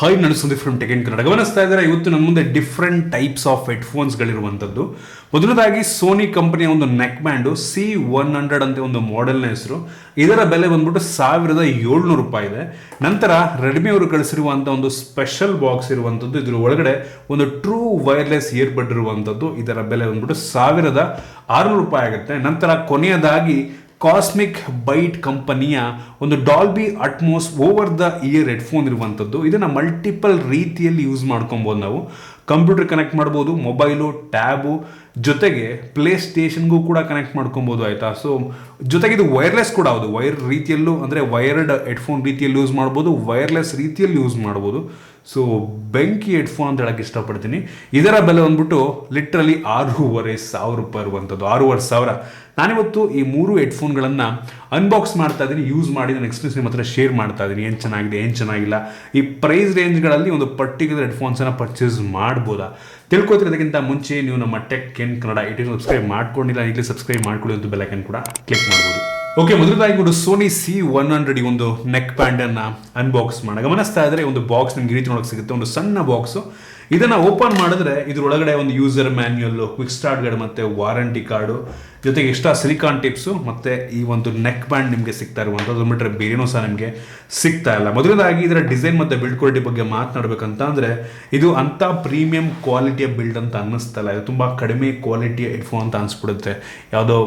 Hi ನಾನು Sandeep from tech in Kannada. ಗಮನಿಸ್ತಾ ಇದ್ದಾರೆ ಇವತ್ತು ನಮ್ಮ ಮುಂದೆ ಡಿಫ್ರೆಂಟ್ ಟೈಪ್ಸ್ ಆಫ್ ಹೆಡ್ಫೋನ್ಸ್ಗಳಿರುವಂಥದ್ದು. ಮೊದಲನೇದಾಗಿ ಸೋನಿ ಕಂಪನಿಯ ಒಂದು ನೆಕ್ ಬ್ಯಾಂಡು C100 ಅಂತ ಒಂದು ಮಾಡೆಲ್ನ ಹೆಸರು. ಇದರ ಬೆಲೆ ಬಂದ್ಬಿಟ್ಟು ₹1700 ಇದೆ. ನಂತರ ರೆಡ್ಮಿ ಅವರು ಕಳಿಸಿರುವಂಥ ಒಂದು ಸ್ಪೆಷಲ್ ಬಾಕ್ಸ್ ಇರುವಂಥದ್ದು. ಇದ್ರ ಒಳಗಡೆ ಒಂದು ಟ್ರೂ ವೈರ್ಲೆಸ್ ಇಯರ್ಬಡ್ ಇರುವಂಥದ್ದು. ಇದರ ಬೆಲೆ ಬಂದ್ಬಿಟ್ಟು ₹1600 ಆಗುತ್ತೆ. ನಂತರ ಕೊನೆಯದಾಗಿ ಕಾಸ್ಮಿಕ್ ಬೈಟ್ ಕಂಪನಿಯ ಒಂದು Dolby Atmos over the year headphone ಇರುವಂಥದ್ದು. ಇದನ್ನು ಮಲ್ಟಿಪಲ್ ರೀತಿಯಲ್ಲಿ ಯೂಸ್ ಮಾಡ್ಕೊಬೋದು. ನಾವು ಕಂಪ್ಯೂಟರ್ ಕನೆಕ್ಟ್ ಮಾಡ್ಬೋದು, ಮೊಬೈಲು, ಟ್ಯಾಬು, ಜೊತೆಗೆ ಪ್ಲೇ ಸ್ಟೇಷನ್ಗೂ ಕೂಡ ಕನೆಕ್ಟ್ ಮಾಡ್ಕೊಬೋದು. ಆಯಿತಾ? ಸೊ ಜೊತೆಗೆ ಇದು ವೈರ್ಲೆಸ್ ಕೂಡ ಹೌದು. ವೈರ್ ರೀತಿಯಲ್ಲೂ ಅಂದರೆ ವೈರ್ಡ್ ಹೆಡ್ಫೋನ್ ರೀತಿಯಲ್ಲಿ ಯೂಸ್ ಮಾಡ್ಬೋದು, ವೈರ್ಲೆಸ್ ರೀತಿಯಲ್ಲಿ ಯೂಸ್ ಮಾಡ್ಬೋದು. ಸೊ ಬೆಂಕಿ ಹೆಡ್ಫೋನ್ ಅಂತ ಹೇಳಕ್ಕೆ ಇಷ್ಟಪಡ್ತೀನಿ. ಇದರ ಬೆಲೆ ಬಂದ್ಬಿಟ್ಟು ಲಿಟ್ರಲಿ ₹6500 ಇರುವಂಥದ್ದು. ₹6500. ನಾನಿವತ್ತು ಈ 3 ಹೆಡ್ಫೋನ್ಗಳನ್ನು ಅನ್ಬಾಕ್ಸ್ ಮಾಡ್ತಾ ಇದ್ದೀನಿ, ಯೂಸ್ ಮಾಡಿ ನಾನು ಎಕ್ಸ್ಪೀರಿಯನ್ಸ್ ನಿಮ್ಮ ಹತ್ರ ಶೇರ್ ಮಾಡ್ತಾ ಇದ್ದೀನಿ. ಏನು ಚೆನ್ನಾಗಿದೆ, ಏನು ಚೆನ್ನಾಗಿಲ್ಲ, ಈ ಪ್ರೈಸ್ ರೇಂಜ್ಗಳಲ್ಲಿ ಒಂದು ಪರ್ಟಿಕ್ಯುಲರ್ ಹೆಡ್ಫೋನ್ಸನ್ನು ಪರ್ಚೇಸ್ ಮಾಡ್ಬೋದಾ ತಿಳ್ಕೊತಿರೋದಕ್ಕಿಂತ ಮುಂಚೆ ನೀವು ನಮ್ಮ tech in Kannada YouTube subscribe ಮಾಡ್ಕೊಂಡಿಲ್ಲ, ಈಗಲೇ ಸಬ್ಸ್ಕ್ರೈಬ್ ಮಾಡ್ಕೊಳ್ಳಿ, ಒಂದು ಬೆಲ್ ಐಕಾನ್ ಕೂಡ ಕ್ಲಿಕ್ ಮಾಡ್ಬೋದು. ಓಕೆ, ಮೊದಲದಾಗಿ ಸೋನಿ C100 ಈ ಒಂದು ನೆಕ್ ಬ್ಯಾಂಡ್ ಅನ್ನ ಅನ್ಬಾಕ್ಸ್ ಮಾಡೋಣ. ಗಮನಿಸ್ತಾ ಇದ್ರೆ ಒಂದು ಬಾಕ್ಸ್ ನಿಮ್ಗೆ ರೀತಿ ನೋಡಕ್ಕೆ ಸಿಗುತ್ತೆ, ಒಂದು ಸಣ್ಣ ಬಾಕ್ಸು. ಇದನ್ನ ಓಪನ್ ಮಾಡಿದ್ರೆ ಇದ್ರೊಳಗಡೆ ಒಂದು user manual, quick start guide ಮತ್ತೆ ವಾರಂಟಿ ಕಾರ್ಡು, ಜೊತೆಗೆ ಎಕ್ಸ್ಟ್ರಾ ಸಿಲಿಕಾನ್ ಟಿಪ್ಸು ಮತ್ತೆ ಈ ಒಂದು ನೆಕ್ ಬ್ಯಾಂಡ್ ನಿಮಗೆ ಸಿಗ್ತಾ ಇರುವಂಥದ್ದು. ಅದು ಬಿಟ್ಟರೆ ಬೇರೇನೂ ಸಹ ನಿಮಗೆ ಸಿಗ್ತಾ ಇಲ್ಲ. ಮೊದಲದಾಗಿ ಇದರ ಡಿಸೈನ್ ಮತ್ತೆ ಬಿಲ್ಡ್ ಕ್ವಾಲಿಟಿ ಬಗ್ಗೆ ಮಾತನಾಡಬೇಕಂತ ಅಂದ್ರೆ ಇದು ಅಂತ ಪ್ರೀಮಿಯಂ ಕ್ವಾಲಿಟಿಯ ಬಿಲ್ಡ್ ಅಂತ ಅನ್ನಿಸ್ತಲ್ಲ. ಇದು ತುಂಬಾ ಕಡಿಮೆ ಕ್ವಾಲಿಟಿಯ ಹೆಡ್ಫೋನ್ ಅಂತ ಅನ್ಸ್ಬಿಡುತ್ತೆ. ಯಾವುದೋ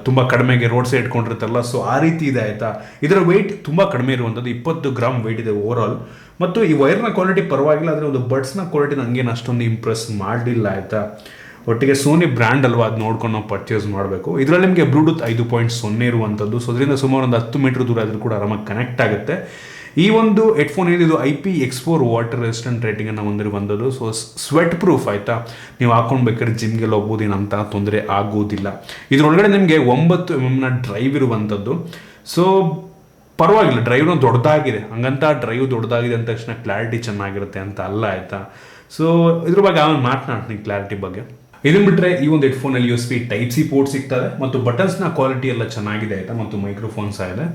ತುಂಬಾ ಕಡಿಮೆಗೆ ರೋಡ್ ಸೈಡ್ ಇಟ್ಕೊಂಡಿರುತ್ತಲ್ಲ, ಸೊ ಆ ರೀತಿ ಇದೆ. ಆಯ್ತಾ? ಇದರ ವೆಯ್ಟ್ ತುಂಬಾ ಕಡಿಮೆ ಇರುವಂಥದ್ದು, 20 ಗ್ರಾಮ್ ವೆಯ್ಟ್ ಇದೆ ಓವರ್ ಆಲ್. ಮತ್ತು ಈ ವೈರ್ನ ಕ್ವಾಲಿಟಿ ಪರವಾಗಿಲ್ಲ, ಆದರೆ ಒಂದು ಬಡ್ಸ್ನ ಕ್ವಾಲಿಟಿ ನನಗೇನು ಅಷ್ಟೊಂದು ಇಂಪ್ರೆಸ್ ಮಾಡಲಿಲ್ಲ. ಆಯಿತಾ? ಒಟ್ಟಿಗೆ ಸೋನಿ ಬ್ರ್ಯಾಂಡ್ ಅಲ್ವಾ, ಅದು ನೋಡ್ಕೊಂಡು ನಾವು ಪರ್ಚೇಸ್ ಮಾಡಬೇಕು. ಇದರಲ್ಲಿ ನಿಮಗೆ ಬ್ಲೂಟೂತ್ 5.0 ಇರುವಂಥದ್ದು. ಸೊ ಅದರಿಂದ ಸುಮಾರು ಒಂದು 10 ಮೀಟರ್ ದೂರ ಆದರೂ ಕೂಡ ಆರಾಮಾಗಿ ಕನೆಕ್ಟ್ ಆಗುತ್ತೆ. ಈ ಒಂದು ಹೆಡ್ಫೋನ್ ಏನಿದು IP-X4 ವಾಟರ್ ರೆಸಿಸ್ಟೆಂಟ್ ರೇಟಿಂಗನ್ನು ಹೊಂದಿರುವಂಥದ್ದು. So sweat proof. ಆಯಿತಾ? ನೀವು ಹಾಕೊಂಡ್ಬೇಕಾದ್ರೆ ಜಿಮ್ಗೆಲ್ಲ ಹೋಗ್ಬೋದು, ಏನಂತ ತೊಂದರೆ ಆಗೋದಿಲ್ಲ. ಇದರೊಳಗಡೆ ನಿಮಗೆ 9 mm ಡ್ರೈವ್ ಇರುವಂಥದ್ದು. ಸೊ ಪರವಾಗಿಲ್ಲ, ಡ್ರೈವ್ನ ದೊಡ್ಡದಾಗಿದೆ. ಹಂಗಂತ ಡ್ರೈವ್ ದೊಡ್ಡದಾಗಿದೆ ಅಂದ ತಕ್ಷಣ ಕ್ಲಾರಿಟಿ ಚೆನ್ನಾಗಿರುತ್ತೆ ಅಂತ ಅಲ್ಲ. ಆಯಿತಾ? ಸೊ ಇದ್ರ ಬಗ್ಗೆ ಆಮೇಲೆ ಮಾತನಾಡ್ತೀನಿ ಕ್ಲಾರಿಟಿ ಬಗ್ಗೆ. ಇದನ್ನ ಬಿಟ್ಟರೆ ಈ ಒಂದು ಹೆಡ್ಫೋನಲ್ಲಿ USB Type-C ಪೋರ್ಟ್ ಸಿಗ್ತದೆ ಮತ್ತು ಬಟನ್ಸ್ನ ಕ್ವಾಲಿಟಿ ಎಲ್ಲ ಚೆನ್ನಾಗಿದೆ. ಆಯಿತಾ? ಮತ್ತು ಮೈಕ್ರೋಫೋನ್ ಸಹ ಇದೆ.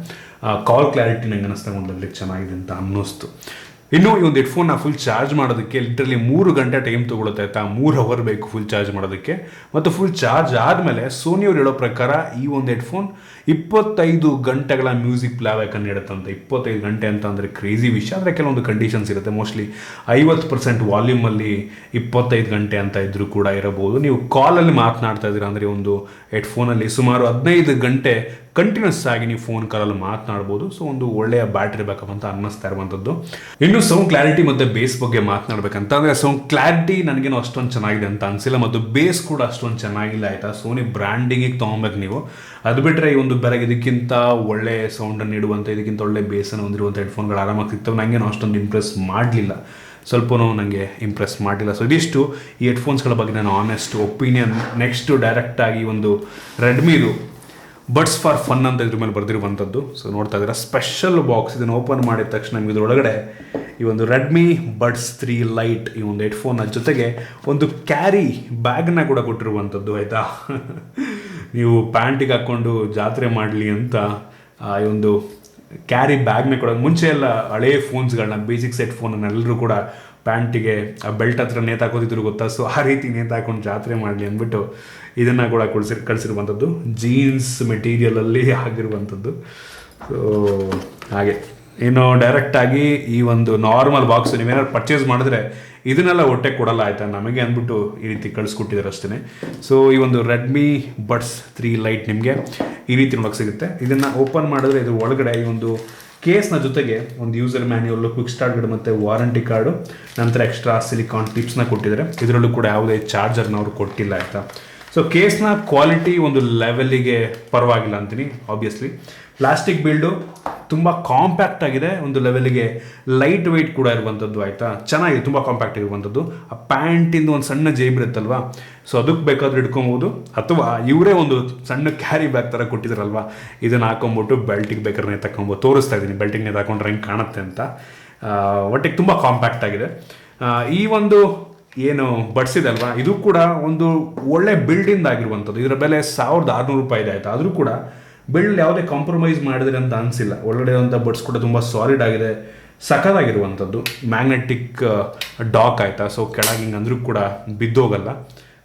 ಕಾಲ್ ಕ್ಲಾರಿಟಿ ನಂಗೆ ಅನ್ನಿಸ್ತಾ ಚೆನ್ನಾಗಿದೆ ಅಂತ ಅನ್ನಿಸ್ತು. ಇನ್ನು ಈ ಒಂದು ಹೆಡ್ಫೋನ್ನ ಫುಲ್ ಚಾರ್ಜ್ ಮಾಡೋದಕ್ಕೆ ಲಿಟ್ರಲಿ 3 ಗಂಟೆ ಟೈಮ್ ತೊಗೊಳುತ್ತೆ. ಆಯಿತಾ? 3 ಅವರ್ ಬೇಕು ಫುಲ್ ಚಾರ್ಜ್ ಮಾಡೋದಕ್ಕೆ. ಮತ್ತು ಫುಲ್ ಚಾರ್ಜ್ ಆದಮೇಲೆ ಸೋನಿಯವ್ರು ಹೇಳೋ ಪ್ರಕಾರ ಈ ಒಂದು ಹೆಡ್ಫೋನ್ 25 ಗಂಟೆಗಳ ಮ್ಯೂಸಿಕ್ ಪ್ಲೇಬ್ಯಾಕ್ ಅನ್ನು ನೀಡುತ್ತಂತೆ. 25 ಗಂಟೆ ಅಂತ ಅಂದರೆ ಕ್ರೇಜಿ ವಿಷಯ. ಆದರೆ ಕೆಲವೊಂದು ಕಂಡೀಷನ್ಸ್ ಇರುತ್ತೆ. ಮೋಸ್ಟ್ಲಿ 50% ವಾಲ್ಯೂಮಲ್ಲಿ 25 ಗಂಟೆ ಅಂತ ಇದ್ರೂ ಕೂಡ ಇರಬಹುದು. ನೀವು ಕಾಲಲ್ಲಿ ಮಾತನಾಡ್ತಾ ಇದ್ದೀರಾ ಅಂದರೆ ಒಂದು ಹೆಡ್ಫೋನಲ್ಲಿ ಸುಮಾರು 15 ಗಂಟೆ ಕಂಟಿನ್ಯೂಸ್ ಆಗಿ ನೀವು ಫೋನ್ ಕಾಲಲ್ಲಿ ಮಾತನಾಡ್ಬೋದು. ಸೊ ಒಂದು ಒಳ್ಳೆಯ ಬ್ಯಾಟ್ರಿ ಬ್ಯಾಕಪ್ ಅಂತ ಅನ್ನಿಸ್ತಾ ಇರುವಂಥದ್ದು. ಇನ್ನು ಸೌಂಡ್ ಕ್ಲಾರಿಟಿ ಮತ್ತು ಬೇಸ್ ಬಗ್ಗೆ ಮಾತನಾಡಬೇಕಂತ ಅಂದರೆ ಸೌಂಡ್ ಕ್ಲಾರಿಟಿ ನನಗೇನು ಅಷ್ಟೊಂದು ಚೆನ್ನಾಗಿದೆ ಅಂತ ಅನಿಸಿಲ್ಲ, ಮತ್ತು ಬೇಸ್ ಕೂಡ ಅಷ್ಟೊಂದು ಚೆನ್ನಾಗಿಲ್ಲ. ಆಯಿತಾ? ಸೋನಿ ಬ್ರ್ಯಾಂಡಿಂಗಿಗೆ ತೊಗೊಬೇಕು ನೀವು. ಅದು ಬಿಟ್ಟರೆ ಈ ಒಂದು ಬೆಲೆಗೆ ಇದಕ್ಕಿಂತ ಒಳ್ಳೆ ಸೌಂಡನ್ನು ನೀಡುವಂಥ, ಇದಕ್ಕಿಂತ ಒಳ್ಳೆ ಬೇಸನ್ನು ಹೊಂದಿರುವಂಥ ಹೆಡ್ಫೋನ್ಗಳು ಆರಾಮಾಗಿ ಸಿಗ್ತವೆ. ನನಗೇನು ಅಷ್ಟೊಂದು ಇಂಪ್ರೆಸ್ ಮಾಡಲಿಲ್ಲ, ಸ್ವಲ್ಪನೂ ನನಗೆ ಇಂಪ್ರೆಸ್ ಮಾಡಲಿಲ್ಲ. ಸೊ ಇದಿಷ್ಟು ಈ ಹೆಡ್ಫೋನ್ಸ್ಗಳ ಬಗ್ಗೆ ನಾನು ಆನೆಸ್ಟ್ ಒಪಿನಿಯನ್. ನೆಕ್ಸ್ಟು ಡೈರೆಕ್ಟಾಗಿ ಒಂದು ರೆಡ್ಮಿದು ಬಡ್ಸ್ ಫಾರ್ ಫನ್ ಅಂತ ಇದ್ರ ಮೇಲೆ ಬರೆದಿರುವಂಥದ್ದು. ಸೊ ನೋಡ್ತಾ ಇದ್ದೀರಾ ಸ್ಪೆಷಲ್ ಬಾಕ್ಸ್. ಇದನ್ನು ಓಪನ್ ಮಾಡಿದ ತಕ್ಷಣ ನಮಗೆ ಇದರೊಳಗಡೆ ಈ ಒಂದು ರೆಡ್ಮಿ ಬಡ್ಸ್ 3 ಲೈಟ್ ಈ ಒಂದು ಹೆಡ್ಫೋನ್ನ ಜೊತೆಗೆ ಒಂದು ಕ್ಯಾರಿ ಬ್ಯಾಗ್ನ ಕೂಡ ಕೊಟ್ಟಿರುವಂಥದ್ದು. ಆಯಿತಾ? ನೀವು ಪ್ಯಾಂಟಿಗೆ ಹಾಕ್ಕೊಂಡು ಜಾತ್ರೆ ಮಾಡಲಿ ಅಂತ ಈ ಒಂದು ಕ್ಯಾರಿ ಬ್ಯಾಗ್ನ ಕೂಡ. ಮುಂಚೆ ಎಲ್ಲ ಹಳೇ ಫೋನ್ಸ್ಗಳನ್ನ, ಬೇಸಿಕ್ ಸೆಟ್ ಫೋನನ್ನು ಎಲ್ಲರೂ ಕೂಡ ಪ್ಯಾಂಟಿಗೆ ಆ ಬೆಲ್ಟ್ ಹತ್ರ ನೇತಾಕೋತಿದ್ರು, ಗೊತ್ತಾ? ಸೊ ಆ ರೀತಿ ನೇತಾಕೊಂಡು ಜಾತ್ರೆ ಮಾಡಲಿ ಅಂದ್ಬಿಟ್ಟು ಇದನ್ನು ಕೂಡ ಕಳಿಸಿರುವಂಥದ್ದು. ಜೀನ್ಸ್ ಮೆಟೀರಿಯಲಲ್ಲಿ ಆಗಿರುವಂಥದ್ದು. ಸೊ ಹಾಗೆ ಇನ್ನು ಡೈರೆಕ್ಟಾಗಿ ಈ ಒಂದು ನಾರ್ಮಲ್ ಬಾಕ್ಸು ನೀವೇನಾದ್ರು ಪರ್ಚೇಸ್ ಮಾಡಿದ್ರೆ ಇದನ್ನೆಲ್ಲ ಹೊಟ್ಟೆ ಕೊಡಲ್ಲ. ಆಯಿತಾ? ನಮಗೆ ಅಂದ್ಬಿಟ್ಟು ಈ ರೀತಿ ಕಳಿಸ್ಕೊಟ್ಟಿದ್ದಾರೆ ಅಷ್ಟೇ. ಸೊ ಈ ಒಂದು ರೆಡ್ಮಿ ಬಡ್ಸ್ 3 ಲೈಟ್ ನಿಮಗೆ ಈ ರೀತಿ ನೋಡೋಕೆ ಸಿಗುತ್ತೆ. ಇದನ್ನು ಓಪನ್ ಮಾಡಿದ್ರೆ ಇದ್ರ ಒಳಗಡೆ ಈ ಒಂದು ಕೇಸ್ನ ಜೊತೆಗೆ ಒಂದು user manual, quick start guide ಮತ್ತು ವಾರಂಟಿ ಕಾರ್ಡು, ನಂತರ ಎಕ್ಸ್ಟ್ರಾ ಸಿಲಿಕಾನ್ ಟಿಪ್ಸ್ನ ಕೊಟ್ಟಿದ್ದಾರೆ. ಇದರಲ್ಲೂ ಕೂಡ ಯಾವುದೇ ಚಾರ್ಜರ್ನ ಅವರು ಕೊಟ್ಟಿಲ್ಲ. ಆಯಿತಾ? ಸೊ ಕೇಸ್ನ ಕ್ವಾಲಿಟಿ ಒಂದು ಲೆವೆಲಿಗೆ ಪರವಾಗಿಲ್ಲ ಅಂತೀನಿ. ಆಬ್ವಿಯಸ್ಲಿ ಪ್ಲಾಸ್ಟಿಕ್ ಬಿಲ್ಡು ತುಂಬ ಕಾಂಪ್ಯಾಕ್ಟ್ ಆಗಿದೆ, ಒಂದು ಲೆವೆಲಿಗೆ ಲೈಟ್ ವೆಯ್ಟ್ ಕೂಡ ಇರುವಂಥದ್ದು. ಆಯಿತಾ? ಚೆನ್ನಾಗಿದೆ, ತುಂಬ ಕಾಂಪ್ಯಾಕ್ಟ್ ಇರುವಂಥದ್ದು. ಆ ಪ್ಯಾಂಟಿಂದು ಒಂದು ಸಣ್ಣ ಜೇಬ್ ಇರುತ್ತಲ್ವ, ಸೊ ಅದಕ್ಕೆ ಬೇಕಾದರೂ ಇಟ್ಕೊಬೋದು, ಅಥವಾ ಇವರೇ ಒಂದು ಸಣ್ಣ ಕ್ಯಾರಿ ಬ್ಯಾಗ್ ಥರ ಕೊಟ್ಟಿದ್ದಾರಲ್ವ, ಇದನ್ನು ಹಾಕೊಂಬಿಟ್ಟು ಬೆಲ್ಟಿಗೆ ಬೇಕಾದ್ರೆ ತಗೊಂಬೋದು. ತೋರಿಸ್ತಾ ಇದ್ದೀನಿ ಬೆಲ್ಟಿಗೆ ನೇತಾಕೊಂಡ್ರೆ ಹೆಂಗೆ ಕಾಣುತ್ತೆ ಅಂತ. ಒಟ್ಟಿಗೆ ತುಂಬ ಕಾಂಪ್ಯಾಕ್ಟ್ ಆಗಿದೆ. ಈ ಒಂದು ಏನು ಬಡ್ಸಿದೆ ಅಲ್ವಾ, ಇದು ಕೂಡ ಒಂದು ಒಳ್ಳೆ ಬಿಲ್ಡಿಂದ ಆಗಿರುವಂಥದ್ದು. ಇದರ ಬೆಲೆ ₹1600 ಇದೆ. ಆಯಿತಾ? ಆದರೂ ಕೂಡ ಬಿಲ್ಡ್ ಯಾವುದೇ ಕಾಂಪ್ರಮೈಸ್ ಮಾಡಿದ್ರೆ ಅಂತ ಅನಿಸಿಲ್ಲ. ಒಳಗಡೆ ಇರುವಂಥ ಬಡ್ಸ್ ಕೂಡ ತುಂಬ ಸಾಲಿಡ್ ಆಗಿದೆ. ಸಖತ್ತಾಗಿರುವಂಥದ್ದು. ಮ್ಯಾಗ್ನೆಟಿಕ್ ಡಾಕ್ ಆಯಿತಾ, ಸೊ ಕೆಳಗೆ ಹಿಂಗೆ ಅಂದರೂ ಕೂಡ ಬಿದ್ದೋಗಲ್ಲ.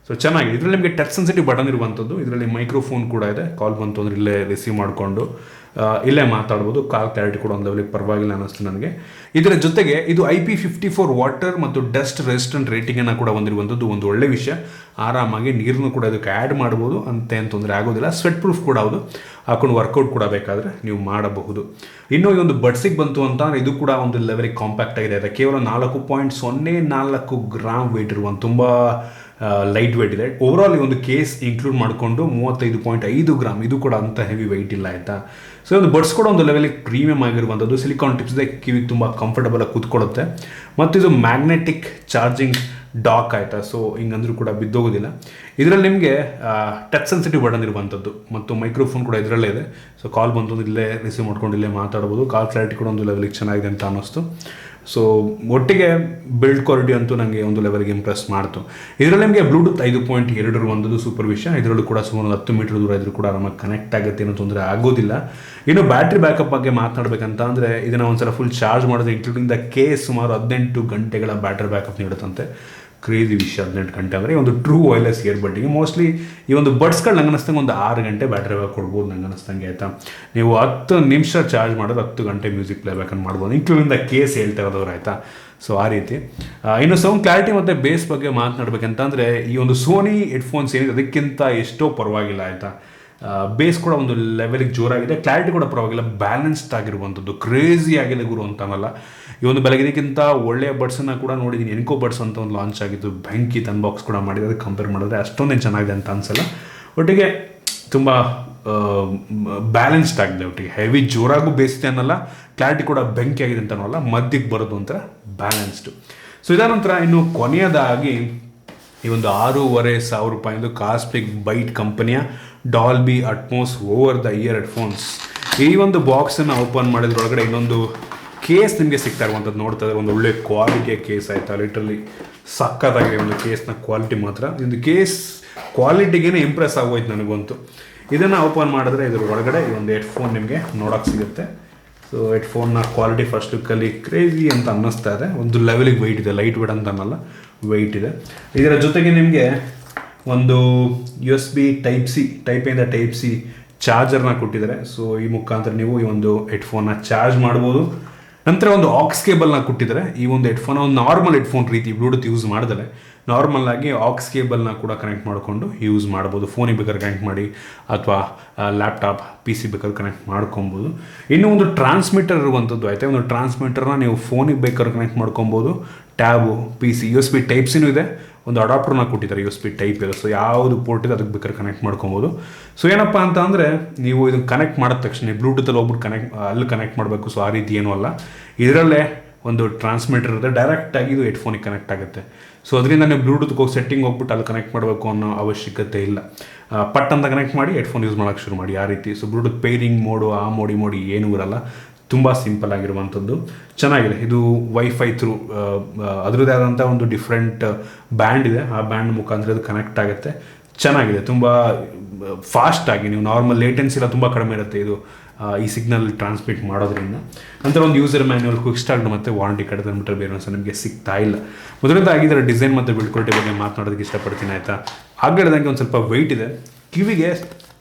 ಸೊ ಚೆನ್ನಾಗಿದೆ. ಇದರಲ್ಲಿ ನಿಮಗೆ ಟಚ್ ಸೆನ್ಸಿಟಿವ್ ಬಟನ್ ಇರುವಂಥದ್ದು. ಇದರಲ್ಲಿ ಮೈಕ್ರೋಫೋನ್ ಕೂಡ ಇದೆ. ಕಾಲ್ ಬಂತು ಅಂದರೆ ಇಲ್ಲೇ ರಿಸೀವ್ ಮಾಡಿಕೊಂಡು ಇಲ್ಲೇ ಮಾತಾಡ್ಬೋದು. ಕಾಲ್ ಕ್ಲಾರಿಟಿ ಕೂಡ ಒಂದು ಲೆವೆಲಿಗೆ ಪರವಾಗಿಲ್ಲ ಅನ್ನಿಸ್ತು ನನಗೆ. ಇದರ ಜೊತೆಗೆ ಇದು IP54 ವಾಟರ್ ಮತ್ತು ಡಸ್ಟ್ ರೆಸಿಸ್ಟೆಂಟ್ ರೇಟಿಂಗನ್ನು ಕೂಡ ಹೊಂದಿರುವಂಥದ್ದು ಒಂದು ಒಳ್ಳೆ ವಿಷಯ. ಆರಾಮಾಗಿ ನೀರನ್ನು ಕೂಡ ಇದಕ್ಕೆ ಆ್ಯಡ್ ಮಾಡ್ಬೋದು, ಅಂತ ತೊಂದರೆ ಆಗೋದಿಲ್ಲ. ಸ್ವೆಟ್ ಪ್ರೂಫ್ ಕೂಡ ಹೌದು, ಹಾಕೊಂಡು ವರ್ಕೌಟ್ ಕೂಡ ಬೇಕಾದರೆ ನೀವು ಮಾಡಬಹುದು. ಇನ್ನು ಈ ಒಂದು ಬಡ್ಸಿಗೆ ಬಂತು ಅಂತ ಅಂದರೆ ಇದು ಕೂಡ ಒಂದು ಲೆವೆಲಿಗೆ ಕಾಂಪ್ಯಾಕ್ಟ್ ಆಗಿದೆ. ಅದು ಕೇವಲ 4.04 ಗ್ರಾಮ್ ವೆಯ್ಟ್ ಇರುವಂಥ ತುಂಬ ಲೈಟ್ ವೆಯ್ಟ್ ಇದೆ. ಓವರಾಲ್ ಈ ಒಂದು ಕೇಸ್ ಇನ್ಕ್ಲೂಡ್ ಮಾಡಿಕೊಂಡು 35.5 ಗ್ರಾಮ್, ಇದು ಕೂಡ ಅಂಥ ಹೆವಿ ವೆಯ್ಟ್ ಇಲ್ಲ ಆಯಿತಾ. ಸೊ ಒಂದು ಬಡ್ಸ್ ಕೂಡ ಒಂದು ಲೆವೆಲಿಗೆ ಪ್ರೀಮಿಯಮ್ ಆಗಿರುವಂಥದ್ದು. ಸಿಲಿಕಾನ್ ಟಿಪ್ಸ್ ಇದೆ, ಕಿವಿಗೆ ತುಂಬ ಕಂಫರ್ಟಬಲಾಗಿ ಕೂತ್ಕೊಳ್ಳುತ್ತೆ. ಮತ್ತು ಇದು ಮ್ಯಾಗ್ನೆಟಿಕ್ ಚಾರ್ಜಿಂಗ್ ಡಾಕ್ ಆಯಿತಾ, ಸೊ ಹಿಂಗಂದ್ರೂ ಕೂಡ ಬಿದ್ದೋಗೋದಿಲ್ಲ. ಇದರಲ್ಲಿ ನಿಮಗೆ ಟಚ್ ಸೆನ್ಸಿಟಿವ್ ಬಟನ್ ಇರುವಂಥದ್ದು ಮತ್ತು ಮೈಕ್ರೋಫೋನ್ ಕೂಡ ಇದರಲ್ಲೇ ಇದೆ. ಸೊ ಕಾಲ್ ಬಂತು ಇಲ್ಲೇ ರಿಸೀವ್ ಮಾಡ್ಕೊಂಡು ಇಲ್ಲೇ ಮಾತಾಡ್ಬೋದು. ಕಾಲ್ ಕ್ಲಾರಿಟಿ ಕೂಡ ಒಂದು ಲೆವೆಲಿಗೆ ಚೆನ್ನಾಗಿದೆ ಅಂತ ಅನ್ನಿಸ್ತು. ಸೊ ಒಟ್ಟಿಗೆ ಬಿಲ್ಡ್ ಕ್ವಾಲಿಟಿ ಅಂತೂ ನನಗೆ ಒಂದು ಲೆವೆಲ್ಗೆ ಇಂಪ್ರೆಸ್ ಮಾಡ್ತು. ಇದರಲ್ಲಿ ನಿಮಗೆ ಬ್ಲೂಟೂತ್ 5.2 ಇರುವಂಥದ್ದು ಸೂಪರ್ ವಿಷಯ. ಇದರಲ್ಲೂ ಕೂಡ ಸುಮಾರು 10 ಮೀಟರ್ ದೂರ ಇದ್ರೂ ಕೂಡ ಆರಾಮಾಗಿ ಕನೆಕ್ಟ್ ಆಗುತ್ತೆ, ಏನೋ ತೊಂದರೆ ಆಗೋದಿಲ್ಲ. ಇನ್ನು ಬ್ಯಾಟ್ರಿ ಬ್ಯಾಕಪ್ ಬಗ್ಗೆ ಮಾತನಾಡಬೇಕಂತ ಅಂದರೆ ಇದನ್ನು ಒಂದ್ಸಲ ಫುಲ್ ಚಾರ್ಜ್ ಮಾಡೋದು ಇನ್ಕ್ಲೂಡಿಂಗ್ ದ ಕೇಸ್ ಸುಮಾರು 18 ಗಂಟೆಗಳ ಬ್ಯಾಟ್ರಿ ಬ್ಯಾಕಪ್ ನೀಡುತ್ತಂತೆ. ಕ್ರೇಜಿ ವಿಷಯ. 18 ಗಂಟೆ ಅಂದರೆ ಒಂದು ಟ್ರೂ ವೈರ್ಲೆಸ್ ಇಯರ್ಬಡ್ಡಿಗೆ ಮೋಸ್ಟ್ಲಿ ಈ ಒಂದು ಬಡ್ಸ್ಗಳು ನಂಗೆ ಅನ್ನಿಸ್ತಂಗೆ ಒಂದು 6 ಗಂಟೆ ಬ್ಯಾಟ್ರಿ ಬ್ಯಾಕ್ ಕೊಡ್ಬೋದು ನಂಗೆ ಅನ್ನಿಸ್ತಂಗೆ ಆಯಿತಾ. ನೀವು 10 ನಿಮಿಷ ಚಾರ್ಜ್ ಮಾಡೋದು 10 ಗಂಟೆ ಮ್ಯೂಸಿಕ್ ಪ್ಲೇಬ್ಯಾಕನ್ನು ಮಾಡ್ಬೋದು, ಇನ್ಕ್ಲೂಡಿಂಗ್ ದ ಕೇಸ್ ಹೇಳ್ತಾ ಇರೋದವ್ರು ಆಯಿತಾ. ಸೊ ಆ ರೀತಿ. ಇನ್ನು ಸೌಂಡ್ ಕ್ಲಾರಿಟಿ ಮತ್ತು ಬೇಸ್ ಬಗ್ಗೆ ಮಾತನಾಡಬೇಕಂತಂದರೆ ಈ ಒಂದು ಸೋನಿ ಹೆಡ್ಫೋನ್ಸ್ ಏನಿದೆ ಅದಕ್ಕಿಂತ ಎಷ್ಟೋ ಪರವಾಗಿಲ್ಲ ಆಯಿತಾ. ಬೇಸ್ ಕೂಡ ಒಂದು ಲೆವೆಲಿಗೆ ಜೋರಾಗಿದೆ, ಕ್ಲಾರಿಟಿ ಕೂಡ ಪರವಾಗಿಲ್ಲ, ಬ್ಯಾಲೆನ್ಸ್ಡ್ ಆಗಿರುವಂಥದ್ದು. ಕ್ರೇಜಿ ಆಗಿದೆ ಗುರು ಅಂತನಲ್ಲ. ಈ ಒಂದು ಬೆಳಗಿದಕ್ಕಿಂತ ಒಳ್ಳೆಯ ಬಡ್ಸನ್ನು ಕೂಡ ನೋಡಿದ್ದೀನಿ. ಎನ್ಕೋ ಬಡ್ಸ್ ಅಂತ ಒಂದು ಲಾಂಚ್ ಆಗಿತ್ತು, ಬೆಂಕಿ ಅನ್ಬಾಕ್ಸ್ ಕೂಡ ಮಾಡಿದೆ. ಅದಕ್ಕೆ ಕಂಪೇರ್ ಮಾಡಿದ್ರೆ ಅಷ್ಟೊಂದೇನು ಚೆನ್ನಾಗಿದೆ ಅಂತ ಅನ್ಸಲ್ಲ. ಒಟ್ಟಿಗೆ ತುಂಬ ಬ್ಯಾಲೆನ್ಸ್ಡ್ ಆಗಿದೆ. ಒಟ್ಟಿಗೆ ಹೆವಿ ಜೋರಾಗೂ ಬೇಯಿಸಿದೆ ಅನ್ನಲ್ಲ, ಕ್ಲಾರಿಟಿ ಕೂಡ ಬೆಂಕಿ ಆಗಿದೆ ಅಂತ ಅನ್ನೋಲ್ಲ, ಮಧ್ಯಕ್ಕೆ ಬರೋದು ಒಂಥರ ಬ್ಯಾಲೆನ್ಸ್ಡು. ಸೊ ಇದಾದ ನಂತರ ಇನ್ನು ಕೊನೆಯದಾಗಿ ಈ ಒಂದು 6,500 ರೂಪಾಯಿಂದು ಕಾಸ್ಟ್ಲಿಕ್ ಬೈಟ್ ಕಂಪನಿಯ Dolby Atmos over the year headphones. ಈ ಒಂದು ಬಾಕ್ಸನ್ನು ಓಪನ್ ಮಾಡಿದ್ರೊಳಗಡೆ ಇನ್ನೊಂದು ಕೇಸ್ ನಿಮಗೆ ಸಿಗ್ತಾ ಇರುವಂಥದ್ದು ನೋಡ್ತಾ ಇದ್ದಾರೆ. ಒಂದು ಒಳ್ಳೆ ಕ್ವಾಲಿಟಿಯ ಕೇಸ್ ಆಯಿತಾ. ಲಿಟ್ರಲಿ ಸಕ್ಕತ್ತಾಗಿದೆ ಒಂದು ಕೇಸ್ನ ಕ್ವಾಲಿಟಿ ಮಾತ್ರ. ಒಂದು ಕೇಸ್ ಕ್ವಾಲಿಟಿಗೇ ಇಂಪ್ರೆಸ್ ಆಗೋಯ್ತು ನನಗಂತೂ. ಇದನ್ನು ಓಪನ್ ಮಾಡಿದ್ರೆ ಇದ್ರ ಒಳಗಡೆ ಈ ಒಂದು ಹೆಡ್ಫೋನ್ ನಿಮಗೆ ನೋಡೋಕ್ಕೆ ಸಿಗುತ್ತೆ. ಸೊ ಹೆಡ್ಫೋನ್ನ ಕ್ವಾಲಿಟಿ ಫಸ್ಟ್ ಲುಕ್ಕಲ್ಲಿ ಕ್ರೇಜಿ ಅಂತ ಅನ್ನಿಸ್ತಾ ಇದೆ. ಒಂದು ಲೆವೆಲಿಗೆ ವೆಯ್ಟ್ ಇದೆ, ಲೈಟ್ ವೇಟ್ ಅಂತ ಅನ್ನಲ್ಲ, ವೆಯ್ಟ್ ಇದೆ. ಇದರ ಜೊತೆಗೆ ನಿಮಗೆ ಒಂದು USB ಟೈಪ್ ಸಿ ಚಾರ್ಜರ್ನ ಕೊಟ್ಟಿದ್ದಾರೆ. ಸೊ ಈ ಮುಖಾಂತರ ನೀವು ಈ ಒಂದು ಹೆಡ್ಫೋನ್ನ ಚಾರ್ಜ್ ಮಾಡ್ಬೋದು. ನಂತರ ಒಂದು ಆಕ್ಸ್ ಕೇಬಲ್ನ ಕೊಟ್ಟಿದ್ದಾರೆ. ಈ ಒಂದು ಹೆಡ್ಫೋನ್ ಒಂದು ನಾರ್ಮಲ್ ಹೆಡ್ಫೋನ್ ರೀತಿ ಬ್ಲೂಟೂತ್ ಯೂಸ್ ಮಾಡಿದರೆ ನಾರ್ಮಲ್ ಆಗಿ ಆಕ್ಸ್ ಕೇಬಲ್ನ ಕೂಡ ಕನೆಕ್ಟ್ ಮಾಡಿಕೊಂಡು ಯೂಸ್ ಮಾಡ್ಬೋದು. ಫೋನಿಗೆ ಬೇಕಾದ್ರೆ ಕನೆಕ್ಟ್ ಮಾಡಿ ಅಥವಾ ಲ್ಯಾಪ್ಟಾಪ್ PC ಬೇಕಾದ್ರೆ ಕನೆಕ್ಟ್ ಮಾಡ್ಕೊಬೋದು. ಇನ್ನೂ ಒಂದು ಟ್ರಾನ್ಸ್ಮಿಟರ್ ಇರುವಂಥದ್ದು ಆಯಿತಾ. ಒಂದು ಟ್ರಾನ್ಸ್ಮಿಟರ್ನ ನೀವು ಫೋನಿಗೆ ಬೇಕಾದ್ರೆ ಕನೆಕ್ಟ್ ಮಾಡ್ಕೊಬೋದು. ಟ್ಯಾಬು PC USB ಟೈಪ್ ಸಿನೂ ಇದೆ. ಒಂದು ಅಡಾಪ್ಟರ್ನ ಕೊಟ್ಟಿದ್ದಾರೆ USB ಟೈಪ್ ಇದೆ. ಸೊ ಯಾವುದು ಪೋರ್ಟ್ ಇದೆ ಅದಕ್ಕೆ ಬೇಕಾದ್ರೆ ಕನೆಕ್ಟ್ ಮಾಡ್ಕೊಬೋದು. ಸೊ ಏನಪ್ಪ ಅಂತ ಅಂದರೆ ನೀವು ಇದನ್ನು ಕನೆಕ್ಟ್ ಮಾಡಿದ ತಕ್ಷಣ ಬ್ಲೂಟೂತಲ್ಲಿ ಹೋಗ್ಬಿಟ್ಟು ಅಲ್ಲಿ ಕನೆಕ್ಟ್ ಮಾಡಬೇಕು. ಸೊ ಆ ರೀತಿ ಏನೂ ಅಲ್ಲ, ಇದರಲ್ಲೇ ಒಂದು ಟ್ರಾನ್ಸ್ಮಿಟರ್ ಇರುತ್ತೆ, ಡೈರೆಕ್ಟಾಗಿ ಇದು ಹೆಡ್ಫೋನಿಗೆ ಕನೆಕ್ಟ್ ಆಗುತ್ತೆ. ಸೊ ಅದರಿಂದ ನೀವು ಬ್ಲೂಟೂತ್ಗೆ ಹೋಗಿ ಸೆಟ್ಟಿಂಗ್ ಹೋಗ್ಬಿಟ್ಟು ಅಲ್ಲಿ ಕನೆಕ್ಟ್ ಮಾಡಬೇಕು ಅನ್ನೋ ಅವಶ್ಯಕತೆ ಇಲ್ಲ. ಪಟ್ ಅಂತ ಕನೆಕ್ಟ್ ಮಾಡಿ ಹೆಡ್ಫೋನ್ ಯೂಸ್ ಮಾಡೋಕ್ಕೆ ಶುರು ಮಾಡಿ, ಆ ರೀತಿ. ಸೊ ಬ್ಲೂಟೂತ್ ಪೇರಿಂಗ್ ಮೋಡು ಆ ಮೋಡಿ ಏನೂ ಇರಲ್ಲ, ತುಂಬ ಸಿಂಪಲ್ ಆಗಿರುವಂಥದ್ದು. ಚೆನ್ನಾಗಿದೆ. ಇದು ವೈಫೈ ಥ್ರೂ ಅದರದ್ದೇ ಆದಂಥ ಒಂದು ಡಿಫ್ರೆಂಟ್ ಬ್ಯಾಂಡ್ ಇದೆ, ಆ ಬ್ಯಾಂಡ್ ಮುಖಾಂತರ ಇದು ಕನೆಕ್ಟ್ ಆಗುತ್ತೆ. ಚೆನ್ನಾಗಿದೆ, ತುಂಬ ಫಾಸ್ಟಾಗಿ. ನೀವು ನಾರ್ಮಲ್ ಲೇಟೆನ್ಸಿ ಎಲ್ಲ ತುಂಬ ಕಡಿಮೆ ಇರುತ್ತೆ ಇದು ಈ ಸಿಗ್ನಲ್ ಟ್ರಾನ್ಸ್ಮಿಟ್ ಮಾಡೋದ್ರಿಂದ. ನಂತರ ಒಂದು ಯೂಸರ್ ಮ್ಯಾನ್ಯುವಲ್, ಕ್ವಿಕ್ ಸ್ಟಾರ್ಟ್ ಮತ್ತು ವಾರಂಟಿ ಕಾರ್ಡ್ ಬಿಟ್ಟರೆ ಬೇರೆ ಸಹ ನಿಮಗೆ ಸಿಗ್ತಾ ಇಲ್ಲ. ಮೊದಲನೇದಾಗಿ ಇದರ ಡಿಸೈನ್ ಮತ್ತು ಬಿಲ್ಡ್ ಕ್ವಾಲಿಟಿ ಬಗ್ಗೆ ಮಾತನಾಡೋದಕ್ಕೆ ಇಷ್ಟಪಡ್ತೀನಿ ಆಯಿತಾ. ಆಗಿಡ್ದಂಗೆ ಒಂದು ಸ್ವಲ್ಪ ವೆಯ್ಟ್ ಇದೆ, ಕಿವಿಗೆ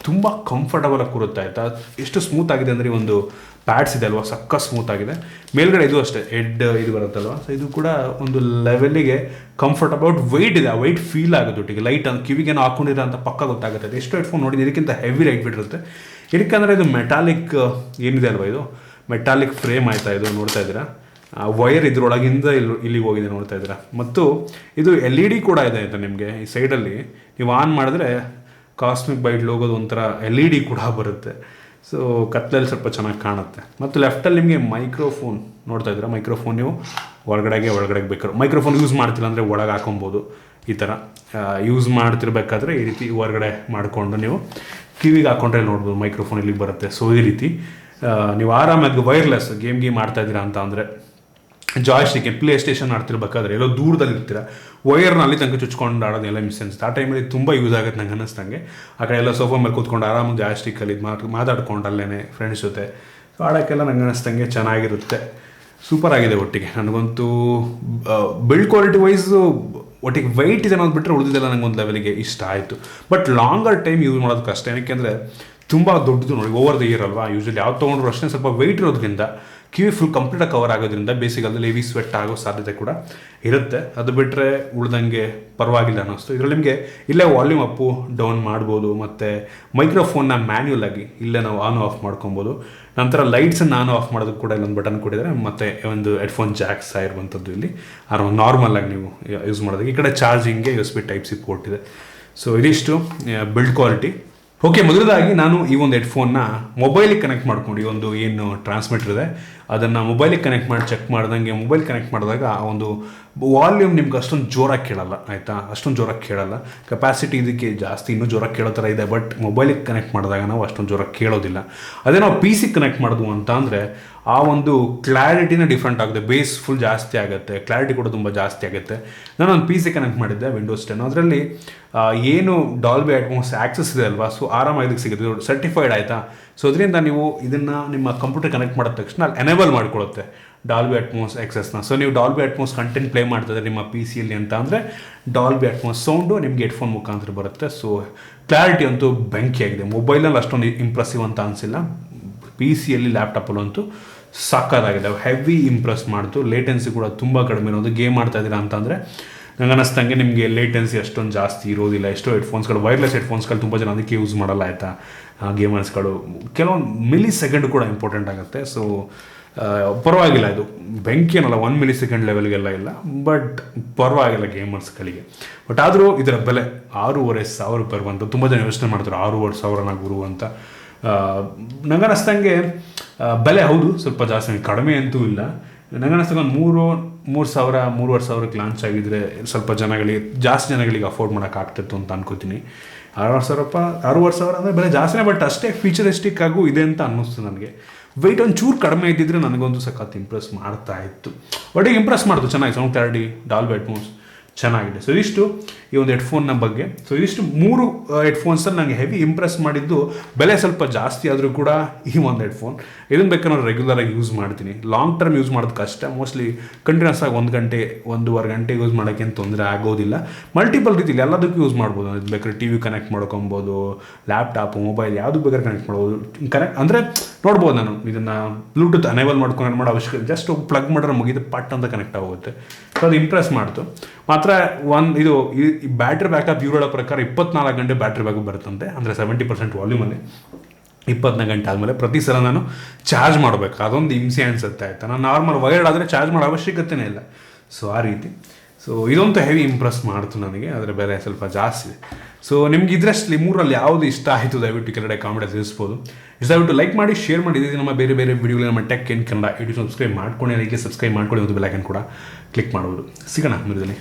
ತುಂಬ ಕಂಫರ್ಟಬಲಾಗಿ ಕೂರುತ್ತೆ ಆಯಿತಾ. ಎಷ್ಟು ಸ್ಮೂತ್ ಆಗಿದೆ ಅಂದರೆ ಒಂದು ಪ್ಯಾಡ್ಸ್ ಇದೆ ಅಲ್ವಾ, ಸಕ್ಕ ಸ್ಮೂತ್ ಆಗಿದೆ. ಮೇಲ್ಗಡೆ ಇದು ಅಷ್ಟೇ ಹೆಡ್ ಇದು ಬರುತ್ತಲ್ವ, ಸೊ ಇದು ಕೂಡ ಒಂದು ಲೆವೆಲ್ಲಿಗೆ ಕಂಫರ್ಟಬಲ್. ವೆಯ್ಟ್ ಇದೆ, ಆ ವೆಯ್ಟ್ ಫೀಲ್ ಆಗುತ್ತೆ ಒಟ್ಟಿಗೆ. ಲೈಟ್ ಅಂತ ಕಿವಿಗೇನೋ ಹಾಕೊಂಡಿರೋ ಅಂತ ಪಕ್ಕ ಗೊತ್ತಾಗುತ್ತೆ. ಅದು ಎಷ್ಟು ಹೆಡ್ಫೋನ್ ನೋಡಿ ಇದಕ್ಕಿಂತ ಹೆವಿ ಲೈಟ್ ವೆಯ್ಟ್ ಇರುತ್ತೆ. ಇದಕ್ಕಂದರೆ ಇದು ಮೆಟಾಲಿಕ್ ಏನಿದೆ ಅಲ್ವಾ, ಇದು ಮೆಟಾಲಿಕ್ ಫ್ರೇಮ್ ಆಯಿತಾ. ಇದು ನೋಡ್ತಾ ಇದ್ದೀರಾ, ವೈರ್ ಇದ್ರೊಳಗಿಂದ ಇಲ್ಲಿಗೆ ಹೋಗಿದೆ ನೋಡ್ತಾ ಇದ್ದೀರಾ. ಮತ್ತು ಇದು LED ಕೂಡ ಇದೆ ಆಯಿತಾ. ನಿಮಗೆ ಈ ಸೈಡಲ್ಲಿ ನೀವು ಆನ್ ಮಾಡಿದ್ರೆ ಕಾಸ್ಮಿಕ್ ಬೈಟ್ ಲೋಗೋದು ಒಂಥರ LED ಕೂಡ ಬರುತ್ತೆ. ಸೊ ಕತ್ತಲಲ್ಲಿ ಸ್ವಲ್ಪ ಚೆನ್ನಾಗಿ ಕಾಣುತ್ತೆ. ಮತ್ತು ಲೆಫ್ಟಲ್ಲಿ ನಿಮಗೆ ಮೈಕ್ರೋಫೋನ್ ನೋಡ್ತಾ ಇದ್ದೀರಾ. ಮೈಕ್ರೋಫೋನ್ ನೀವು ಒಳಗಡೆಗೆ ಬೇಕಾದ್ರೆ ಮೈಕ್ರೋಫೋನ್ ಯೂಸ್ ಮಾಡ್ತಿಲ್ಲ ಅಂದರೆ ಒಳಗೆ ಹಾಕೊಬೋದು. ಈ ಥರ ಯೂಸ್ ಮಾಡ್ತಿರ್ಬೇಕಾದ್ರೆ ಈ ರೀತಿ ಹೊರಗಡೆ ಮಾಡಿಕೊಂಡು ನೀವು ಕಿವಿಗೆ ಹಾಕೊಂಡ್ರೆ ನೋಡ್ಬೋದು ಮೈಕ್ರೋಫೋನ್ ಇಲ್ಲಿಗೆ ಬರುತ್ತೆ. ಸೊ ಈ ರೀತಿ ನೀವು ಆರಾಮಾಗಿ ವೈರ್ಲೆಸ್ ಗೇಮ್ ಆಡ್ತಾ ಇದ್ದೀರಾ ಅಂತ ಅಂದರೆ ಜಾಯ್ಸ್ಟಿಕ್ ಪ್ಲೇ ಸ್ಟೇಷನ್ ಆಡ್ತಿರ್ಬೇಕಾದ್ರೆ ಎಲ್ಲೋ ದೂರದಲ್ಲಿ ಇರ್ತೀರ, ವೈರ್ನ ಅಲ್ಲಿ ತನಕ ಚುಚ್ಕೊಂಡು ಆಡೋದೆಲ್ಲ ಮಿಸ್ ಅನ್ಸುತ್ತೆ. ಆ ಟೈಮಲ್ಲಿ ತುಂಬ ಯೂಸ್ ಆಗುತ್ತೆ ನಂಗೆ ಅನ್ನಿಸ್ತಂಗೆ. ಆ ಕಡೆ ಎಲ್ಲ ಸೋಫಾ ಮೇಲೆ ಕೂತ್ಕೊಂಡು ಆರಾಮಾಗಿ ಜಾಯ್ಸ್ಟಿಕ್ಕಲ್ಲಿ ಮಾತಾಡ್ಕೊಂಡು ಅಲ್ಲೇ ಫ್ರೆಂಡ್ಸ್ ಜೊತೆ ಆಡೋಕ್ಕೆಲ್ಲ ನಂಗೆ ಅನ್ನಿಸ್ತಂಗೆ ಚೆನ್ನಾಗಿರುತ್ತೆ. ಸೂಪರ್ ಆಗಿದೆ ಒಟ್ಟಿಗೆ. ನನಗಂತೂ ಬಿಲ್ಡ್ ಕ್ವಾಲಿಟಿ ವೈಸು ಒಟ್ಟಿಗೆ ವೆಯ್ಟ್ ಇದೆ ಅನ್ನೋದು ಬಿಟ್ಟರೆ ಉಳಿದಿದ್ದೆಲ್ಲ ನನಗೊಂದು ಲೆವೆಲ್ಗೆ ಇಷ್ಟ ಆಯಿತು. ಬಟ್ ಲಾಂಗರ್ ಟೈಮ್ ಯೂಸ್ ಮಾಡೋದು ಕಷ್ಟ, ಏನಕ್ಕೆ ತುಂಬ ದೊಡ್ಡದು ನೋಡಿ, ಓವರ್ ದ ಇಯರ್ ಅಲ್ವಾ. ಯೂಶಲಿ ಯಾವ್ದು ತೊಗೊಂಡ್ರು ಅಷ್ಟೇ ಸ್ವಲ್ಪ ವೆಯ್ಟ್ ಇರೋದ್ರಿಂದ ಕಿವಿ ಫುಲ್ ಕಂಪ್ಲೀಟಾಗಿ ಕವರ್ ಆಗೋದ್ರಿಂದ ಬೇಸಿಕಲ್ಲಿ ಹೆವಿ ಸ್ವೆಟ್ ಆಗೋ ಸಾಧ್ಯತೆ ಕೂಡ ಇರುತ್ತೆ. ಅದು ಬಿಟ್ಟರೆ ಉಳ್ದಂಗೆ ಪರವಾಗಿಲ್ಲ ಅನ್ನಿಸ್ತು. ಇದರಲ್ಲಿ ನಿಮಗೆ ಇಲ್ಲೇ ವಾಲ್ಯೂಮ್ ಅಪ್ಪು ಡೌನ್ ಮಾಡ್ಬೋದು, ಮತ್ತು ಮೈಕ್ರೋಫೋನ್ನ ಮ್ಯಾನ್ಯುಯಲ್ ಆಗಿ ಇಲ್ಲೇ ನಾವು ಆನ್ ಆಫ್ ಮಾಡ್ಕೊಬೋದು. ನಂತರ ಲೈಟ್ಸನ್ನು ಆನ್ ಆಫ್ ಮಾಡೋದಕ್ಕೆ ಕೂಡ ಇಲ್ಲೊಂದು ಬಟನ್ ಕೊಟ್ಟಿದ್ದಾರೆ, ಮತ್ತು ಒಂದು ಹೆಡ್ಫೋನ್ ಜಾಕ್ಸ್ ಇರುವಂಥದ್ದು ಇಲ್ಲಿ ನಾರ್ಮಲ್ ಆಗಿ ನೀವು ಯೂಸ್ ಮಾಡೋದಕ್ಕೆ. ಈ ಕಡೆ ಚಾರ್ಜಿಂಗ್ಗೆ USB Type-C ಪೋರ್ಟ್ ಇದೆ. ಸೊ ಇದಿಷ್ಟು ಬಿಲ್ಡ್ ಕ್ವಾಲಿಟಿ. ಓಕೆ, ಮೊದಲದಾಗಿ ನಾನು ಈ ಒಂದು ಹೆಡ್ಫೋನ್ನ ಮೊಬೈಲಿಗೆ ಕನೆಕ್ಟ್ ಮಾಡ್ಕೊಂಡು, ಈ ಒಂದು ಏನು ಟ್ರಾನ್ಸ್ಮಿಟರ್ ಇದೆ ಅದನ್ನು ಮೊಬೈಲಿಗೆ ಕನೆಕ್ಟ್ ಮಾಡಿ ಚೆಕ್ ಮಾಡ್ದಂಗೆ, ಮೊಬೈಲ್ ಕನೆಕ್ಟ್ ಮಾಡಿದಾಗ ಆ ಒಂದು ವಾಲ್ಯೂಮ್ ನಿಮ್ಗೆ ಅಷ್ಟೊಂದು ಜೋರಾಗಿ ಕೇಳಲ್ಲ, ಆಯಿತಾ. ಅಷ್ಟೊಂದು ಜೋರಾಗಿ ಕೇಳಲ್ಲ. ಕೆಪಾಸಿಟಿ ಇದಕ್ಕೆ ಜಾಸ್ತಿ ಇನ್ನೂ ಜೋರಾಗಿ ಕೇಳೋ ಥರ ಇದೆ, ಬಟ್ ಮೊಬೈಲಿಗೆ ಕನೆಕ್ಟ್ ಮಾಡಿದಾಗ ನಾವು ಅಷ್ಟೊಂದು ಜೋರಾಗಿ ಕೇಳೋದಿಲ್ಲ. ಅದೇ ನಾವು PC ಕನೆಕ್ಟ್ ಮಾಡಿದ್ವು ಅಂತ ಅಂದರೆ ಆ ಒಂದು ಕ್ಲಾರಿಟಿನ ಡಿಫ್ರೆಂಟ್ ಆಗುತ್ತೆ, ಬೇಸ್ ಫುಲ್ ಜಾಸ್ತಿ ಆಗುತ್ತೆ, ಕ್ಲಾರಿಟಿ ಕೂಡ ತುಂಬ ಜಾಸ್ತಿ ಆಗುತ್ತೆ. ನಾನೊಂದು PC ಕನೆಕ್ಟ್ ಮಾಡಿದ್ದೆ Windows 10, ಅದರಲ್ಲಿ ಏನು ಡಾಲ್ಬಿ ಅಟ್ಮಾಸ್ ಆಕ್ಸಸ್ ಇದೆ ಅಲ್ವಾ, ಸೊ ಆರಾಮಾಗಿ ಇದಕ್ಕೆ ಸಿಗುತ್ತೆ, ಸರ್ಟಿಫೈಡ್ ಆಯಿತಾ. ಸೊ ಅದರಿಂದ ನೀವು ಇದನ್ನು ನಿಮ್ಮ ಕಂಪ್ಯೂಟರ್ ಕನೆಕ್ಟ್ ಮಾಡಿದ ತಕ್ಷಣ ಅಲ್ಲಿ ಎನೇಬಲ್ ಮಾಡಿಕೊಳ್ಳುತ್ತೆ ಡಾಲ್ಬಿ ಅಟ್ಮಾಸ್ ಆಕ್ಸೆಸ್ನ. ಸೊ ನೀವು ಡಾಲ್ಬಿ ಅಟ್ಮಾಸ್ ಕಂಟೆಂಟ್ ಪ್ಲೇ ಮಾಡ್ತಿದ್ರೆ ನಿಮ್ಮ PCಯಲ್ಲಿ ಅಂತ ಅಂದರೆ ಡಾಲ್ಬಿ ಅಟ್ಮಾಸ್ ಸೌಂಡು ನಿಮಗೆ ಹೆಡ್ಫೋನ್ ಮುಖಾಂತರ ಬರುತ್ತೆ. ಸೊ ಕ್ಲಾರಿಟಿ ಅಂತೂ ಬೆಂಕಿಯಾಗಿದೆ. ಮೊಬೈಲಲ್ಲಿ ಅಷ್ಟೊಂದು ಇಂಪ್ರೆಸಿವ್ ಅಂತ ಅನಿಸಿಲ್ಲ, PCಯಲ್ಲಿ ಲ್ಯಾಪ್ಟಾಪಲ್ಲಂತೂ ಸಾಕಾಗಿದೆ, ಹೆವಿ ಇಂಪ್ರೆಸ್ ಮಾಡ್ತು. ಲೇಟೆನ್ಸಿ ಕೂಡ ತುಂಬ ಕಡಿಮೆ ಇರೋದು. ಗೇಮ್ ಮಾಡ್ತಾ ಇದ್ದೀರಾ ಅಂತಂದರೆ ನಂಗೆ ಅನ್ನಿಸ್ತಂಗೆ ನಿಮಗೆ ಲೇಟೆನ್ಸಿ ಅಷ್ಟೊಂದು ಜಾಸ್ತಿ ಇರೋದಿಲ್ಲ. ಎಷ್ಟೋ ಹೆಡ್ಫೋನ್ಸ್ಗಳು, ವೈರ್ಲೆಸ್ ಹೆಡ್ಫೋನ್ಸ್ಗಳು ತುಂಬ ಜನ ಅದಕ್ಕೆ ಯೂಸ್ ಮಾಡಲ್ಲ, ಆಯಿತಾ. ಗೇಮರ್ಸ್ಗಳು ಕೆಲವೊಂದು ಮಿಲಿ ಸೆಕೆಂಡ್ ಕೂಡ ಇಂಪಾರ್ಟೆಂಟ್ ಆಗುತ್ತೆ. ಸೊ ಪರವಾಗಿಲ್ಲ, ಇದು ಬೆಂಕಿ ಏನಲ್ಲ, 1 ಮಿಲಿ ಸೆಕೆಂಡ್ ಲೆವೆಲ್ಗೆಲ್ಲ ಇಲ್ಲ, ಬಟ್ ಪರವಾಗಿಲ್ಲ ಗೇಮರ್ಸ್ಗಳಿಗೆ. ಬಟ್ ಆದರೂ ಇದರ ಬೆಲೆ 6,500 ರೂಪಾಯಿ ಬಂತು. ತುಂಬ ಜನ ಯೋಚನೆ ಮಾಡ್ತಾರೆ 6,500 ಗುರು ಅಂತ. ನಂಗೆ ಅನ್ನಿಸ್ತಂಗೆ ಬೆಲೆ ಹೌದು ಸ್ವಲ್ಪ ಜಾಸ್ತಿ, ಕಡಿಮೆ ಅಂತೂ ಇಲ್ಲ. ನಂಗೆ ಅನ್ನಿಸ್ತಂಗೆ ಒಂದು 3,000-3,500ಕ್ಕೆ ಲಾಂಚ್ ಆಗಿದ್ರೆ ಸ್ವಲ್ಪ ಜಾಸ್ತಿ ಜನಗಳಿಗೆ ಅಫೋರ್ಡ್ ಮಾಡೋಕ್ಕಾಗ್ತಿತ್ತು ಅಂತ ಅನ್ಕೋತೀನಿ. 6,500 ಅಂದರೆ ಬೆಲೆ ಜಾಸ್ತಿನೇ, ಬಟ್ ಅಷ್ಟೇ ಫೀಚರಿಸ್ಟಿಕ್ ಆಗೂ ಇದೆ ಅಂತ ಅನ್ನಿಸ್ತು ನನಗೆ. ವೆಯ್ಟ್ ಒಂದು ಚೂರು ಕಡಿಮೆ ಇದ್ದಿದ್ರೆ ನನಗೊಂದು ಸಖತ್ ಇಂಪ್ರೆಸ್ ಮಾಡ್ತಾ ಇತ್ತು. ಒಟ್ಟಿಗೆ ಇಂಪ್ರೆಸ್ ಮಾಡ್ತು, ಚೆನ್ನಾಗಿ ಸೌಂಡ್ ಕ್ಲಾರಿಟಿ, ಡಾಲ್ಬಿ ಅಟ್ಮಾಸ್ ಚೆನ್ನಾಗಿದೆ. ಸೊ ಇದಿಷ್ಟು ಈ ಒಂದು ಹೆಡ್ಫೋನ್ನ ಬಗ್ಗೆ. ಸೊ ಇದಿಷ್ಟು 3 ಹೆಡ್ಫೋನ್ಸಲ್ಲಿ ನನಗೆ ಹೆವಿ ಇಂಪ್ರೆಸ್ ಮಾಡಿದ್ದು. ಬೆಲೆ ಸ್ವಲ್ಪ ಜಾಸ್ತಿ ಆದರೂ ಕೂಡ ಈ ಒಂದು ಹೆಡ್ಫೋನ್ ಇದನ್ನು ಬೇಕಾದ್ರೆ ನಾನು ರೆಗ್ಯುಲರಾಗಿ ಯೂಸ್ ಮಾಡ್ತೀನಿ. ಲಾಂಗ್ ಟರ್ಮ್ ಯೂಸ್ ಮಾಡೋದು ಕಷ್ಟ, ಮೋಸ್ಟ್ಲಿ ಕಂಟಿನ್ಯೂಸ್ ಆಗಿ 1 ಗಂಟೆ 1.5 ಗಂಟೆ ಯೂಸ್ ಮಾಡೋಕ್ಕೇನು ತೊಂದರೆ ಆಗೋದಿಲ್ಲ. ಮಲ್ಟಿಪಲ್ ರೀತಿಲಿ ಎಲ್ಲದಕ್ಕೂ ಯೂಸ್ ಮಾಡ್ಬೋದು. ಇದು ಬೇಕಾದ್ರೆ TV ಕನೆಕ್ಟ್ ಮಾಡ್ಕೊಬೋದು, ಲ್ಯಾಪ್ಟಾಪ್, ಮೊಬೈಲ್ ಯಾವುದು ಬೇಕಾದ್ರೆ ಕನೆಕ್ಟ್ ಮಾಡ್ಬೋದು. ಕನೆಕ್ಟ್ ಅಂದರೆ ನೋಡ್ಬೋದು, ನಾನು ಇದನ್ನು ಬ್ಲೂಟೂತ್ ಅನೇಬಲ್ ಮಾಡ್ಕೊಂಡು ಮಾಡೋ ಅವಶ್ಯಕತೆ, ಜಸ್ಟ್ ಪ್ಲಗ್ ಮಾಡಿದ್ರೆ ಮುಗಿದು ಪಟ್ ಅಂತ ಕನೆಕ್ಟ್ ಆಗುತ್ತೆ. ಸೊ ಅದು ಇಂಪ್ರೆಸ್ ಮಾಡ್ತು. ಮಾತ್ರ ಇದು ಈ ಬ್ಯಾಟ್ರಿ ಬ್ಯಾಕಪ್ ಇವ್ರ ಹೇಳೋ ಪ್ರಕಾರ 24 ಗಂಟೆ ಬ್ಯಾಟ್ರಿ ಬ್ಯಾಕಪ್ ಬರುತ್ತಂತೆ, ಅಂದರೆ 70% ವಾಲ್ಯೂಮಲ್ಲಿ. 24 ಗಂಟೆ ಆದಮೇಲೆ ಪ್ರತಿ ಸಲ ನಾನು ಚಾರ್ಜ್ ಮಾಡಬೇಕು, ಅದೊಂದು ಹಿಂಸೆ ಅನಿಸುತ್ತೆ, ಆಯಿತಾ. ನಾನು ನಾರ್ಮಲ್ ವೈರ್ಡ್ ಆದರೆ ಚಾರ್ಜ್ ಮಾಡೋ ಅವಶ್ಯಕತೆನೇ ಇಲ್ಲ. ಸೊ ಆ ರೀತಿ. ಸೊ ಇದಂತೂ ಹೆವಿ ಇಂಪ್ರೆಸ್ ಮಾಡ್ತು ನನಗೆ, ಅದರ ಬೆಲೆ ಸ್ವಲ್ಪ ಜಾಸ್ತಿ ಇದೆ. ಸೊ ನಿಮ್ಗೆ ಇದರಲ್ಲಿ 3ರಲ್ಲಿ ಯಾವುದು ಇಷ್ಟ ಆಯಿತು ದಯವಿಟ್ಟು ಕೆಳಗಡೆ ಕಾಮೆಂಟ್ ತಿಳಿಸ್ಬೋದು. ದಯವಿಟ್ಟು ಲೈಕ್ ಮಾಡಿ, ಶೇರ್ ಮಾಡಿ. ನಮ್ಮ ಬೇರೆ ವಿಡಿಯೋಗಳು ನಮ್ಮ tech in Kannada YouTube subscribe ಮಾಡ್ಕೊಂಡು, ಸಬ್ಸ್ಕ್ರೈಬ್ ಮಾಡ್ಕೊಳ್ಳಿ, ಒಂದು ಬೆಲ್ ಐಕಾನ್ ಕೂಡ ಕ್ಲಿಕ್ ಮಾಡ್ಬೋದು. ಸಿಗೋಣ ಮುಂದಿನ